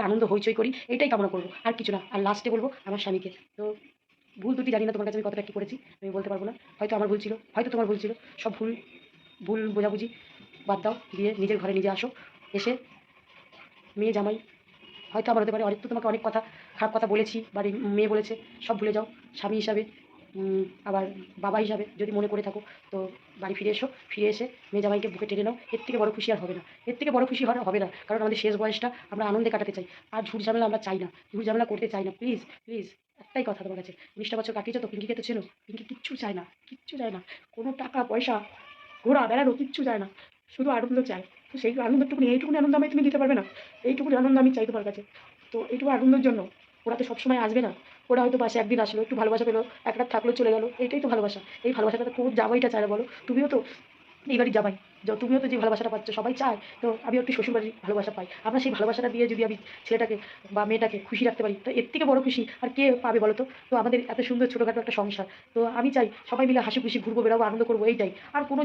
আনন্দ হইচই করি, এটাই কামনা করবো, আর কিছু না। আর লাস্টে বলবো আমার স্বামীকে। তো ভুল ত্রুটি জানি না তোমার কাছে আমি কতটা কী করেছি, আমি বলতে পারবো না। হয়তো আমার ভুল ছিল, হয়তো তোমার ভুল ছিল। সব ভুল ভুল বোঝাবুঝি বাদ দাও, দিয়ে নিজের ঘরে নিজে আসো। এসে মেয়ে জামাই হয়তো আমার হতে পারে, অনেক তো তোমাকে অনেক কথা, খারাপ কথা বলেছি, বাড়ির মেয়ে বলেছে, সব ভুলে যাও। স্বামী হিসাবে, আবার বাবা হিসাবে যদি মনে করে থাকো, তো বাড়ি ফিরে এসো। ফিরে এসে মেয়ে জামাইকে বুকে টেনে নাও। এর থেকে বড় খুশি আর হবে না, এর থেকে বড় খুশি হবে না। কারণ আমাদের শেষ বয়সটা আমরা আনন্দে কাটাতে চাই, আর ঝুট ঝামেলা আমরা চাই না, ঝুট ঝামেলা করতে চাই না। প্লিজ প্লিজ, একটাই কথা তোমার কাছে, 20টা বছর কাটিয়েছো তো, পিঙ্কিকে তো চেনো, পিঙ্কি কিচ্ছু চায় না, কিচ্ছু চায় না, কোনো টাকা পয়সা ঘোরা বেড়ানো কিচ্ছু চায় না, শুধু আনন্দ চায়। তো সেই আনন্দটুকুনি, এইটুকুনি আনন্দ আমায় তুমি দিতে পারবে না? এইটুকুনি আনন্দ আমি চাই তোমার কাছে। তো এইটুকু আনন্দের জন্য ওরা তো সবসময় আসবে না, ওরা হয়তো পাশে একদিন আসলো, একটু ভালোবাসা পেলো, এক রাত থাকলো, চলে গেলো, এইটাই তো ভালোবাসা। এই ভালোবাসাটা তো কোনো জামাইটা চায় না বলো? তুমিও তো এই বাড়ির জামাই, তুমিও তো যে ভালোবাসাটা পাচ্ছ সবাই চায়। তো আমিও একটু শ্বশুরবাড়ির ভালোবাসা পাই, আমরা সেই ভালোবাসাটা দিয়ে যদি আমি ছেলেটাকে বা মেয়েটাকে খুশি রাখতে পারি, তো এর থেকে বড় খুশি আর কে পাবে বলো তো? তো আমাদের এত সুন্দর ছোটোখাটো একটা সংসার, তো আমি চাই সবাই মিলে হাসি খুশি ঘুরবো, বেড়াবো, আনন্দ করবো, এইটাই। আর কোনো